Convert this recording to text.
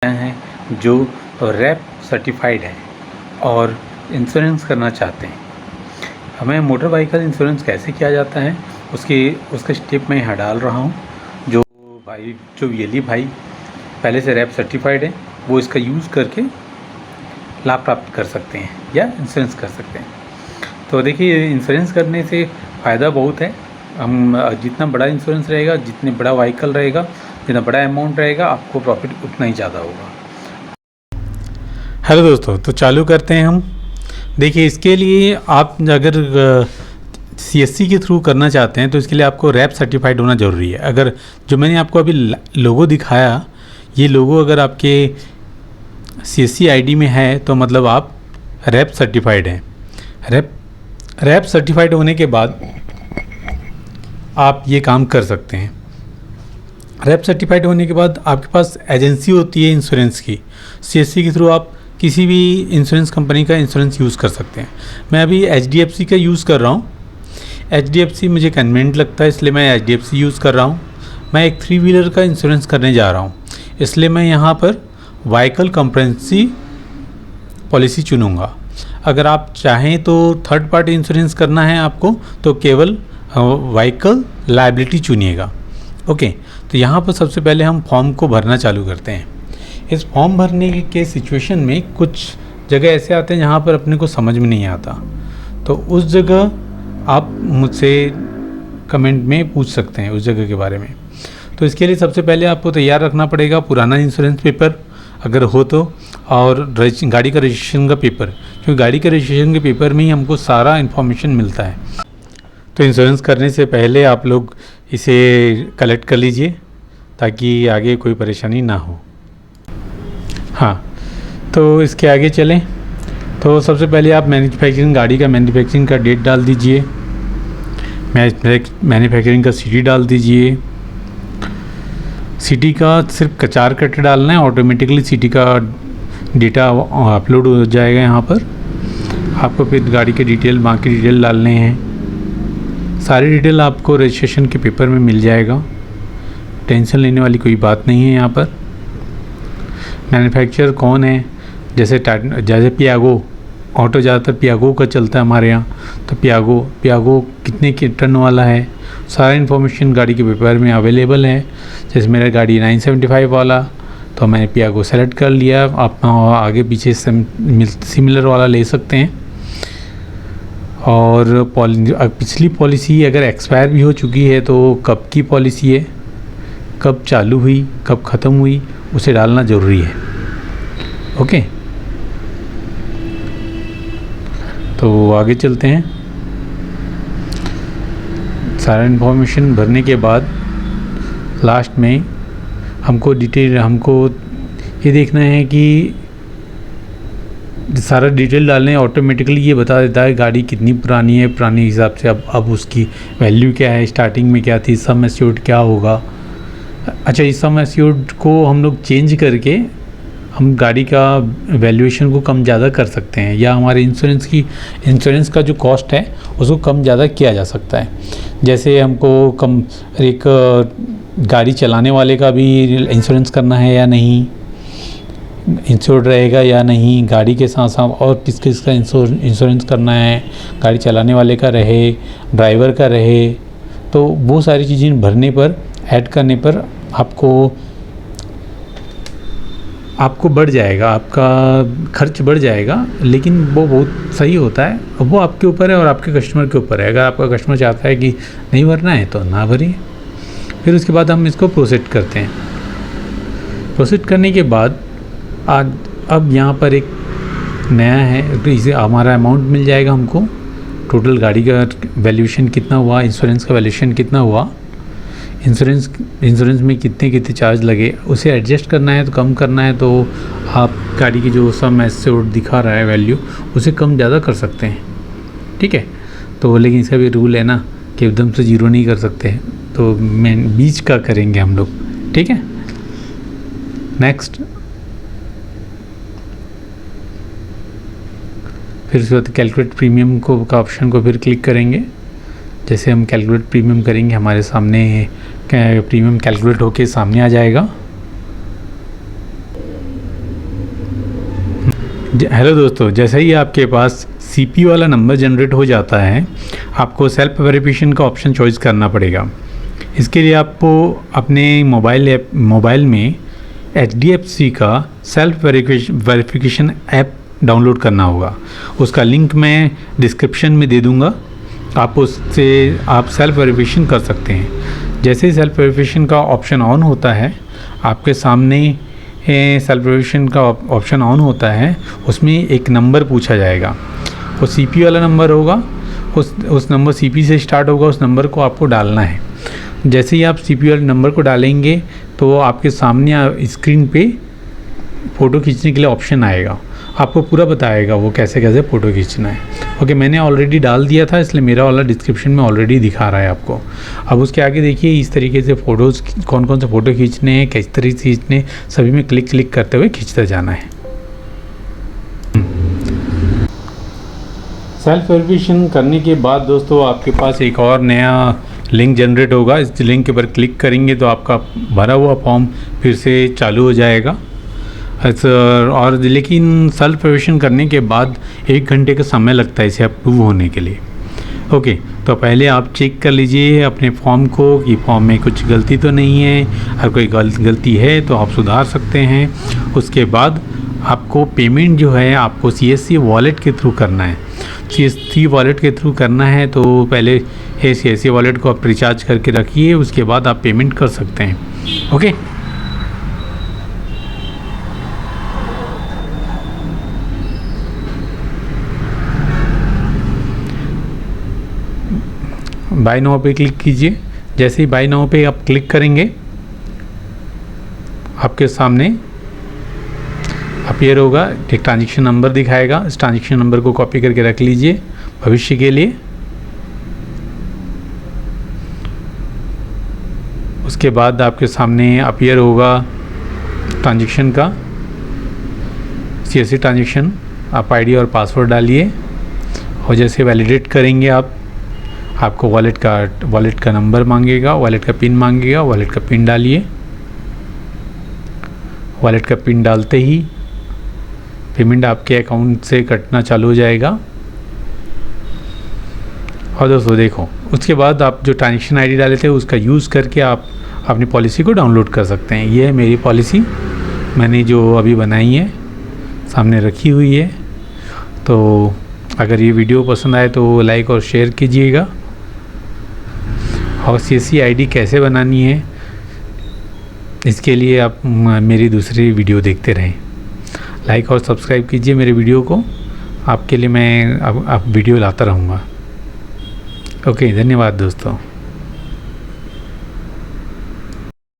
हैं जो rap certified है और इंश्योरेंस करना चाहते हैं। हमें मोटर व्हीकल इंश्योरेंस कैसे किया जाता है उसके स्टेप मैं यहाँ डाल रहा हूँ। जो ये भाई पहले से रैप सर्टिफाइड है वो इसका यूज़ करके लाभ प्राप्त कर सकते हैं या इंश्योरेंस कर सकते हैं। तो देखिए, इंश्योरेंस करने से फ़ायदा बहुत है। हम जितना बड़ा इंश्योरेंस रहेगा, जितने बड़ा व्हीकल रहेगा, जितना बड़ा अमाउंट रहेगा, आपको प्रॉफिट उतना ही ज़्यादा होगा। हेलो दोस्तों, तो चालू करते हैं हम। देखिए, इसके लिए आप अगर CSC के थ्रू करना चाहते हैं तो इसके लिए आपको रैप सर्टिफाइड होना ज़रूरी है। अगर जो मैंने आपको अभी लोगो दिखाया, ये लोगो अगर आपके CSC ID में है तो मतलब आप रैप सर्टिफाइड हैं। रैप सर्टिफाइड होने के बाद आप ये काम कर सकते हैं। रैप सर्टिफाइड होने के बाद आपके पास एजेंसी होती है इंश्योरेंस की। CSC के थ्रू आप किसी भी इंश्योरेंस कंपनी का इंश्योरेंस यूज़ कर सकते हैं। मैं अभी HDFC का यूज़ कर रहा हूँ। HDFC मुझे कन्वीनिएंट लगता है, इसलिए मैं HDFC यूज़ कर रहा हूँ। मैं एक 3 व्हीलर का इंश्योरेंस करने जा रहा हूँ, इसलिए मैं यहाँ पर व्हीकल कंप्रेहेंसिव पॉलिसी चुनूँगा। अगर आप चाहें तो थर्ड पार्टी इंश्योरेंस करना है आपको तो केवल व्हीकल लायबिलिटी चुनिएगा। ओके, तो यहाँ पर सबसे पहले हम फॉर्म को भरना चालू करते हैं। इस फॉर्म भरने के सिचुएशन में कुछ जगह ऐसे आते हैं जहाँ पर अपने को समझ में नहीं आता, तो उस जगह आप मुझसे कमेंट में पूछ सकते हैं उस जगह के बारे में। तो इसके लिए सबसे पहले आपको तैयार रखना पड़ेगा पुराना इंश्योरेंस पेपर अगर हो तो, और गाड़ी का रजिस्ट्रेशन का पेपर, क्योंकि गाड़ी के रजिस्ट्रेशन के पेपर में ही हमको सारा इन्फॉर्मेशन मिलता है। तो इंश्योरेंस करने से पहले आप लोग इसे कलेक्ट कर लीजिए ताकि आगे कोई परेशानी ना हो। हाँ, तो इसके आगे चलें तो सबसे पहले आप गाड़ी का मैन्युफैक्चरिंग का डेट डाल दीजिए, मैन्युफैक्चरिंग का सिटी डाल दीजिए। सिटी का सिर्फ 4 कट्टे डालना है, ऑटोमेटिकली सिटी का डेटा अपलोड हो जाएगा यहाँ पर। आपको फिर गाड़ी के डिटेल, बाकी डिटेल डालने हैं। सारी डिटेल आपको रजिस्ट्रेशन के पेपर में मिल जाएगा, टेंशन लेने वाली कोई बात नहीं है यहाँ पर। मैन्युफैक्चरर कौन है, जैसे पियागो ऑटो, ज़्यादातर पियागो का चलता है हमारे यहाँ, तो पियागो कितने के टन वाला है, सारा इन्फॉर्मेशन गाड़ी के पेपर में अवेलेबल है। जैसे मेरा गाड़ी 975 वाला, तो मैंने पियागो सेलेक्ट कर लिया। आप आगे पीछे सिमिलर वाला ले सकते हैं। और पिछली पॉलिसी अगर एक्सपायर भी हो चुकी है तो कब की पॉलिसी है, कब चालू हुई, कब ख़त्म हुई, उसे डालना ज़रूरी है। ओके, तो आगे चलते हैं। सारा इन्फॉर्मेशन भरने के बाद लास्ट में हमको ये देखना है कि सारा डिटेल डालने, ऑटोमेटिकली ये बता देता है गाड़ी कितनी पुरानी है, पुराने हिसाब से अब उसकी वैल्यू क्या है, स्टार्टिंग में क्या थी, सम एश्योर्ड क्या होगा। अच्छा, इस सम एश्योर्ड को हम लोग चेंज करके हम गाड़ी का वैल्यूएशन को कम ज़्यादा कर सकते हैं, या हमारे इंश्योरेंस का जो कॉस्ट है उसको कम ज़्यादा किया जा सकता है। जैसे हमको एक गाड़ी चलाने वाले का भी इंश्योरेंस करना है या नहीं, इंश्योर्ड रहेगा या नहीं, गाड़ी के साथ साथ और किस किस का इंश्योरेंस करना है, गाड़ी चलाने वाले का रहे, ड्राइवर का रहे, तो वो सारी चीज़ें भरने पर, ऐड करने पर आपको बढ़ जाएगा, आपका खर्च बढ़ जाएगा, लेकिन वो बहुत सही होता है। वो आपके ऊपर है और आपके कस्टमर के ऊपर है। अगर आपका कस्टमर चाहता है कि नहीं भरना है तो ना भरिए। फिर उसके बाद हम इसको प्रोसीड करते हैं। प्रोसीड करने के बाद अब यहाँ पर एक नया है, तो इसे हमारा अमाउंट मिल जाएगा हमको, टोटल गाड़ी का वैल्यूएशन कितना हुआ, इंश्योरेंस का वैल्यूएशन कितना हुआ, इंश्योरेंस में कितने चार्ज लगे, उसे एडजस्ट करना है तो कम करना है तो आप गाड़ी की जो सम एश्योर्ड दिखा रहा है वैल्यू, उसे कम ज़्यादा कर सकते हैं। ठीक है, तो लेकिन इसका भी रूल है ना कि एकदम से 0 नहीं कर सकते, तो बीच का करेंगे हम लोग। ठीक है, नेक्स्ट। फिर उसके बाद कैलकुलेट प्रीमियम का ऑप्शन को फिर क्लिक करेंगे। जैसे हम कैलकुलेट प्रीमियम करेंगे, हमारे सामने प्रीमियम कैलकुलेट होके सामने आ जाएगा। हेलो दोस्तों, जैसे ही आपके पास सीपी वाला नंबर जनरेट हो जाता है, आपको सेल्फ वेरिफिकेशन का ऑप्शन चॉइस करना पड़ेगा। इसके लिए आपको अपने मोबाइल में HDFC का सेल्फ वेरिफिकेशन ऐप डाउनलोड करना होगा। उसका लिंक मैं डिस्क्रिप्शन में दे दूंगा, आप उससे आप सेल्फ वेरिफिकेशन कर सकते हैं। जैसे ही सेल्फ वेरिफिकेशन का ऑप्शन ऑन होता है, आपके सामने सेल्फ वेरिफिकेशन का ऑप्शन ऑन होता है, उसमें एक नंबर पूछा जाएगा। वो सीपी वाला नंबर होगा, उस नंबर सीपी से स्टार्ट होगा, उस नंबर को आपको डालना है। जैसे ही आप सीपी वाले नंबर को डालेंगे तो आपके सामने स्क्रीन पे फ़ोटो खींचने के लिए ऑप्शन आएगा, आपको पूरा बताएगा वो कैसे कैसे फ़ोटो खींचना है। ओके, मैंने ऑलरेडी डाल दिया था, इसलिए मेरा वाला डिस्क्रिप्शन में ऑलरेडी दिखा रहा है आपको। अब उसके आगे देखिए, इस तरीके से फ़ोटोज़ कौन कौन से फ़ोटो खींचने हैं, किस तरीके से खींचने, सभी में क्लिक करते हुए खींचते जाना है। सेल्फ वेरिफिकेशन करने के बाद दोस्तों आपके पास एक और नया लिंक जनरेट होगा। इस लिंक के ऊपर क्लिक करेंगे तो आपका भरा हुआ फॉर्म फिर से चालू हो जाएगा। और लेकिन सेल्फ वेरिफिकेशन करने के बाद 1 घंटे का समय लगता है इसे अप्रूव होने के लिए। ओके, तो पहले आप चेक कर लीजिए अपने फॉर्म को कि फॉर्म में कुछ गलती तो नहीं है। अगर कोई गलती है तो आप सुधार सकते हैं। उसके बाद आपको पेमेंट जो है आपको CSC वॉलेट के थ्रू करना है। CSC वॉलेट के थ्रू करना है तो पहले CSC वॉलेट को आप रिचार्ज करके रखिए, उसके बाद आप पेमेंट कर सकते हैं। ओके, बाय नाउ पे क्लिक कीजिए। जैसे ही बाय नाउ पे आप क्लिक करेंगे, आपके सामने अपीयर होगा, एक ट्रांजैक्शन नंबर दिखाएगा। इस ट्रांजैक्शन नंबर को कॉपी करके रख लीजिए भविष्य के लिए। उसके बाद आपके सामने अपीयर होगा ट्रांजैक्शन का CSC ट्रांजैक्शन। आप ID और पासवर्ड डालिए और जैसे वैलिडेट करेंगे आपको वॉलेट का नंबर मांगेगा, वॉलेट का पिन मांगेगा, वॉलेट का पिन डालिए। वॉलेट का पिन डालते ही पेमेंट आपके अकाउंट से कटना चालू हो जाएगा। और दोस्तों देखो, उसके बाद आप जो ट्रांजैक्शन ID डाले थे उसका यूज़ करके आप अपनी पॉलिसी को डाउनलोड कर सकते हैं। ये है मेरी पॉलिसी, मैंने जो अभी बनाई है सामने रखी हुई है। तो अगर ये वीडियो पसंद आए तो लाइक और शेयर कीजिएगा। और CSC ID कैसे बनानी है इसके लिए आप मेरी दूसरी वीडियो देखते रहें। लाइक और सब्सक्राइब कीजिए मेरे वीडियो को, आपके लिए मैं अब वीडियो लाता रहूँगा। ओके, धन्यवाद दोस्तों।